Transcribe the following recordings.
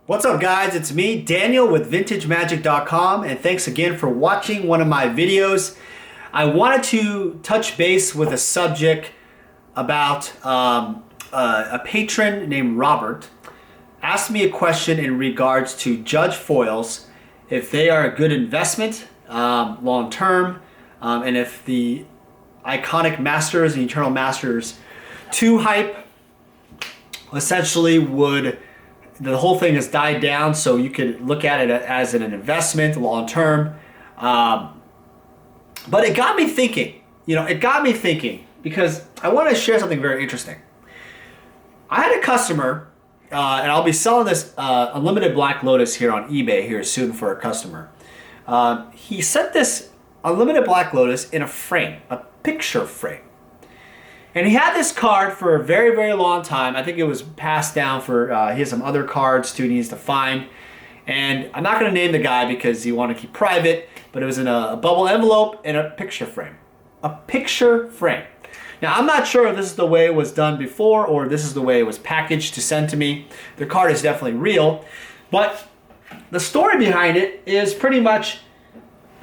What's up guys, it's me, Daniel with VintageMagic.com, and thanks again for watching one of my videos. I wanted to touch base with a subject about a patron named Robert asked me a question in regards to Judge foils, if they are a good investment long term, and if the iconic Masters and Eternal Masters 2 hype essentially would, the whole thing has died down, so you could look at it as an investment long term. But it got me thinking, because I want to share something very interesting. I had a customer, and I'll be selling this Unlimited Black Lotus here on eBay here soon for a customer. He sent this Unlimited Black Lotus in a frame, a picture frame. And he had this card for a very, very long time. I think it was passed down for, he has some other cards too he needs to find. And I'm not going to name the guy because you want to keep private, but it was in a bubble envelope and a picture frame. A picture frame. Now, I'm not sure if this is the way it was done before or this is the way it was packaged to send to me. The card is definitely real. But the story behind it is pretty much,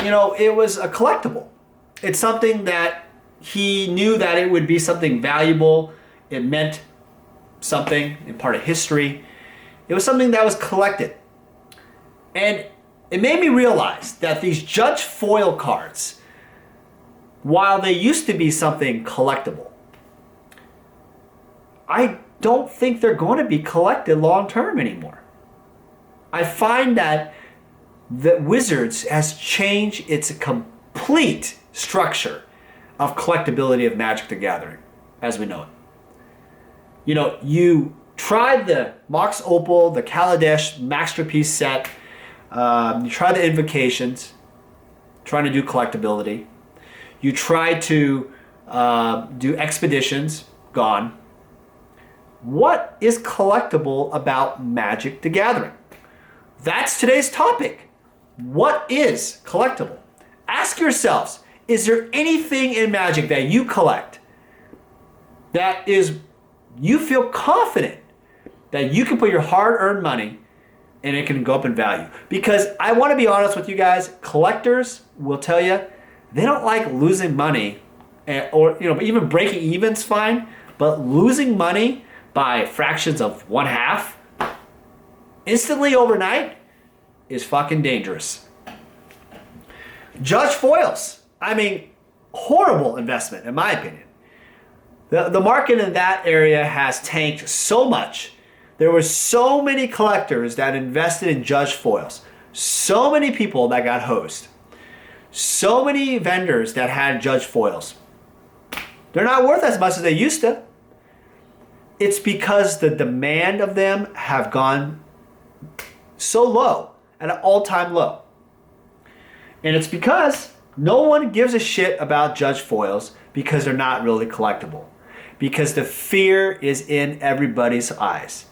it was a collectible. It's something that he knew that it would be something valuable. It meant something in part of history. It was something that was collected. And it made me realize that these Judge foil cards, while they used to be something collectible, I don't think they're going to be collected long term anymore. I find that the Wizards has changed its complete structure of collectability of Magic the Gathering as we know it. You tried the Mox Opal, the Kaladesh Masterpiece set, you tried the Invocations, trying to do collectability. You tried to do Expeditions, gone. What is collectible about Magic the Gathering? That's today's topic. What is collectible? Ask yourselves, is there anything in Magic that you collect that is, you feel confident that you can put your hard-earned money and it can go up in value? Because I want to be honest with you guys, collectors will tell you they don't like losing money, or even breaking even's fine, but losing money by fractions of 1/2 instantly overnight is fucking dangerous. Judge foils. Horrible investment in my opinion. The market in that area has tanked so much. There were so many collectors that invested in Judge foils. So many people that got hosed. So many vendors that had Judge foils. They're not worth as much as they used to. It's because the demand of them have gone so low, at an all-time low. And it's because no one gives a shit about Judge foils because they're not really collectible. Because the fear is in everybody's eyes.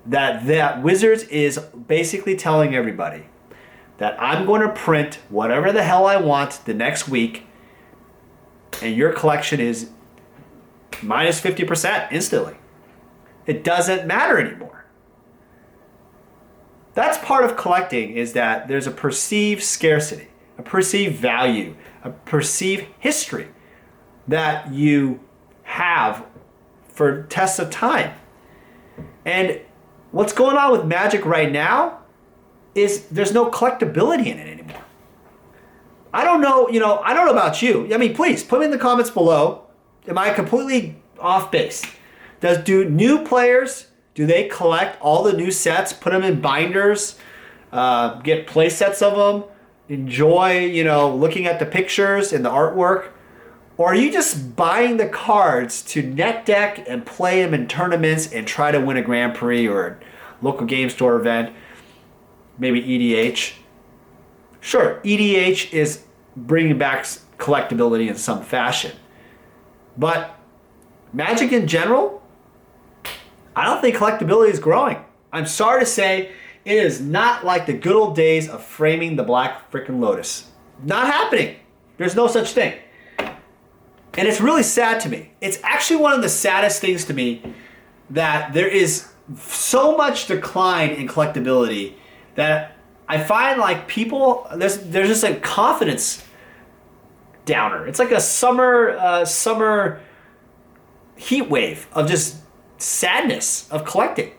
That Wizards is basically telling everybody that I'm going to print whatever the hell I want the next week, and your collection is minus 50% instantly. It doesn't matter anymore. That's part of collecting, is that there's a perceived scarcity, a perceived value, a perceived history that you have for tests of time. And what's going on with Magic right now is there's no collectability in it anymore. I don't know, I don't know about you. Please put me in the comments below. Am I completely off base? Do new players, do they collect all the new sets, put them in binders, get play sets of them, enjoy, looking at the pictures and the artwork? Or are you just buying the cards to net deck and play them in tournaments and try to win a Grand Prix or a local game store event? Maybe EDH. Sure, EDH is bringing back collectability in some fashion. But Magic in general, I don't think collectability is growing. I'm sorry to say, it is not like the good old days of framing the Black frickin' Lotus. Not happening. There's no such thing. And it's really sad to me. It's actually one of the saddest things to me that there is so much decline in collectability that I find like people there's just like confidence downer. It's like a summer heat wave of just sadness of collecting.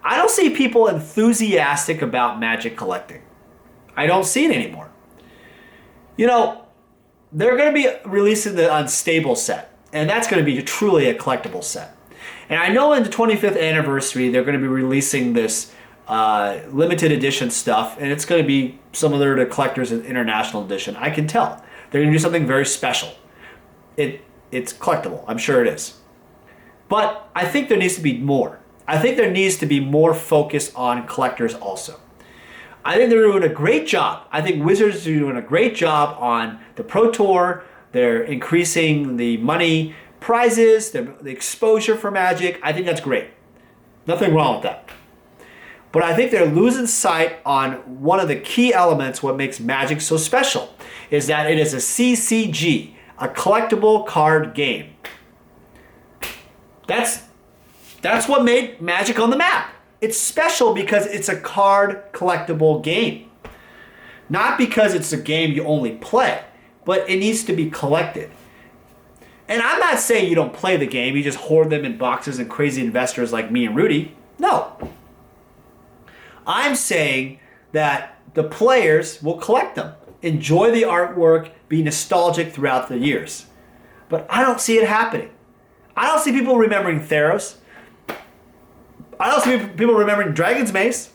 I don't see people enthusiastic about Magic collecting. I don't see it anymore. You know, they're going to be releasing the Unstable set, and that's going to be truly a collectible set. And I know in the 25th anniversary, they're going to be releasing this limited edition stuff, and it's going to be similar to Collector's International Edition. I can tell. They're going to do something very special. It's collectible. I'm sure it is. But I think there needs to be more. I think there needs to be more focus on collectors also. I think they're doing a great job. I think Wizards are doing a great job on the Pro Tour. They're increasing the money prizes, the exposure for Magic. I think that's great. Nothing wrong with that. But I think they're losing sight on one of the key elements, what makes Magic so special, is that it is a CCG, a collectible card game. That's what made Magic on the map. It's special because it's a card collectible game. Not because it's a game you only play, but it needs to be collected. And I'm not saying you don't play the game, you just hoard them in boxes and crazy investors like me and Rudy. No. I'm saying that the players will collect them, enjoy the artwork, be nostalgic throughout the years. But I don't see it happening. I don't see people remembering Theros. I don't see people remembering Dragon's Mace.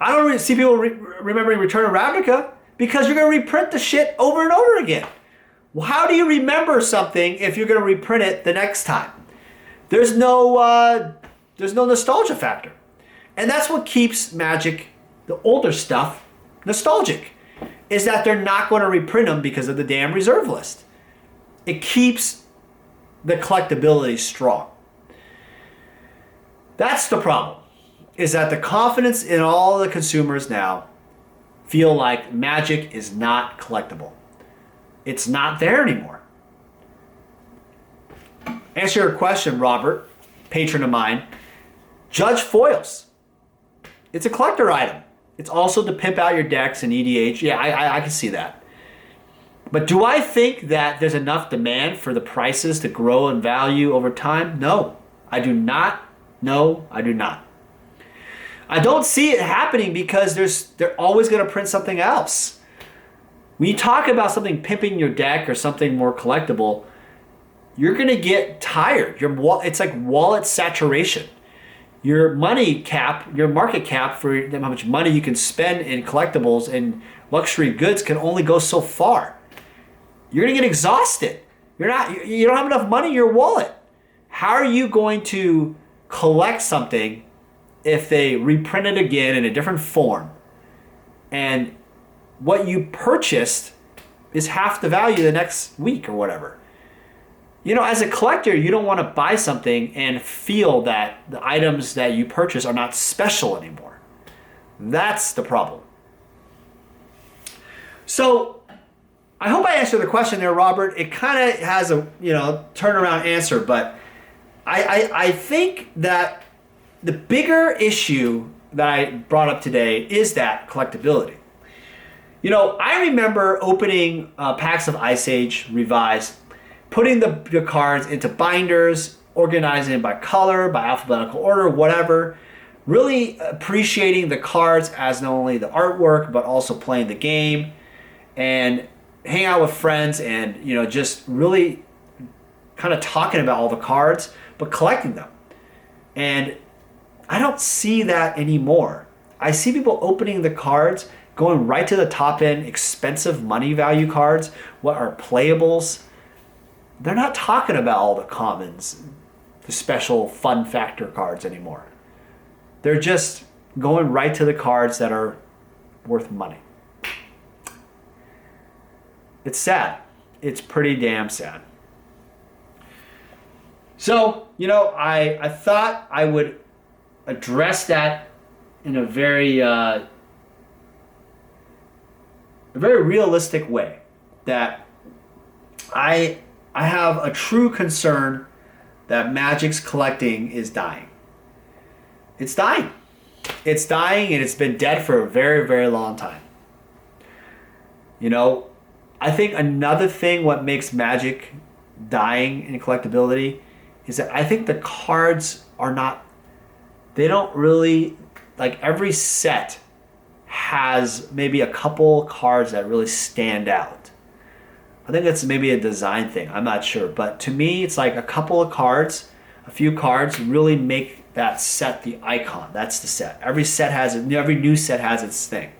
I don't see people remembering Return of Ravnica because you're going to reprint the shit over and over again. Well, how do you remember something if you're going to reprint it the next time? There's no nostalgia factor. And that's what keeps Magic, the older stuff, nostalgic, is that they're not going to reprint them because of the damn reserve list. It keeps the collectability strong. That's the problem, is that the confidence in all the consumers now feel like Magic is not collectible. It's not there anymore. Answer your question, Robert, patron of mine. Judge Foils. It's a collector item. It's also to pimp out your decks and EDH. Yeah, I can see that. But do I think that there's enough demand for the prices to grow in value over time? No, I do not. No, I do not. I don't see it happening because they're always going to print something else. When you talk about something pimping your deck or something more collectible, you're going to get tired. It's like wallet saturation. Your money cap, your market cap for how much money you can spend in collectibles and luxury goods can only go so far. You're going to get exhausted. You don't have enough money in your wallet. How are you going to collect something if they reprint it again in a different form and what you purchased is half the value the next week or whatever? You know, as a collector, you don't want to buy something and feel that the items that you purchase are not special anymore. That's the problem. So I hope I answered the question there, Robert. It kind of has a turnaround answer, but I think that the bigger issue that I brought up today is that collectability. You know, I remember opening packs of Ice Age Revised, putting the cards into binders, organizing them by color, by alphabetical order, whatever. Really appreciating the cards as not only the artwork, but also playing the game. And hang out with friends and, just really kind of talking about all the cards, but collecting them. And I don't see that anymore. I see people opening the cards, going right to the top end, expensive money value cards, what are playables. They're not talking about all the commons, the special fun factor cards anymore. They're just going right to the cards that are worth money. It's sad. It's pretty damn sad. So, I thought I would address that in a very realistic way. That I have a true concern that Magic's collecting is dying. It's dying. It's dying, and it's been dead for a very, very long time. You know, I think another thing what makes Magic dying in collectability is that I think the cards are not, they don't really, like every set has maybe a couple cards that really stand out. I think that's maybe a design thing. I'm not sure. But to me, it's like a couple of cards, a few cards really make that set the icon. That's the set. Every new set has its thing.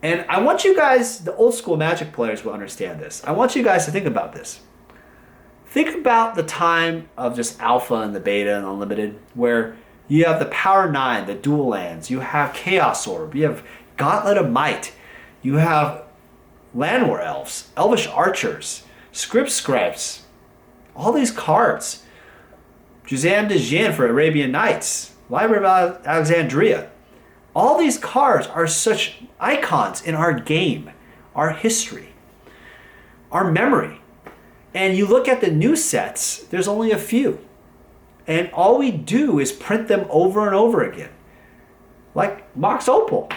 And I want you guys, the old school Magic players will understand this. I want you guys to think about this. Think about the time of just Alpha and the Beta and Unlimited, where you have the Power 9, the dual lands, you have Chaos Orb, you have Gauntlet of Might, you have Land War Elves, Elvish Archers, Script Scribes, all these cards. Juzam de Jin for Arabian Nights, Library of Alexandria. All these cards are such icons in our game, our history, our memory. And you look at the new sets, there's only a few. And all we do is print them over and over again. Like Mox Opal.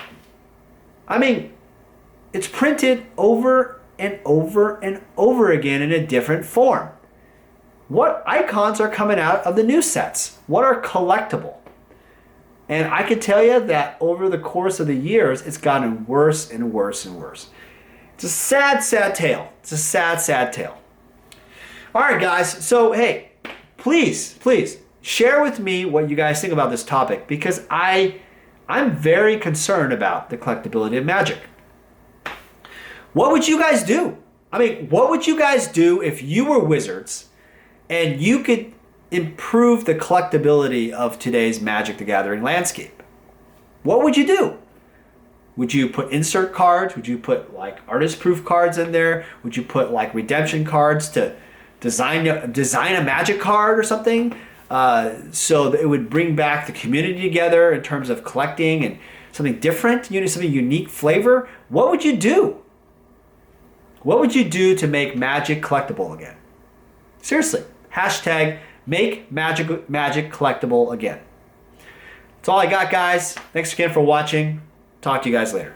I mean, it's printed over and over and over again in a different form. What icons are coming out of the new sets? What are collectible? And I can tell you that over the course of the years, it's gotten worse and worse and worse. It's a sad, sad tale. It's a sad, sad tale. All right, guys. So, hey, please share with me what you guys think about this topic, because I'm very concerned about the collectability of Magic. What would you guys do? I mean, what would you guys do if you were Wizards and you could improve the collectability of today's Magic the Gathering landscape? What would you do? Would you put insert cards? Would you put like artist proof cards in there? Would you put like redemption cards to design a Magic card or something? So that it would bring back the community together in terms of collecting and something different, something unique flavor. What would you do? What would you do to make Magic collectible again? Seriously, hashtag make Magic collectible again. That's all I got, guys. Thanks again for watching. Talk to you guys later.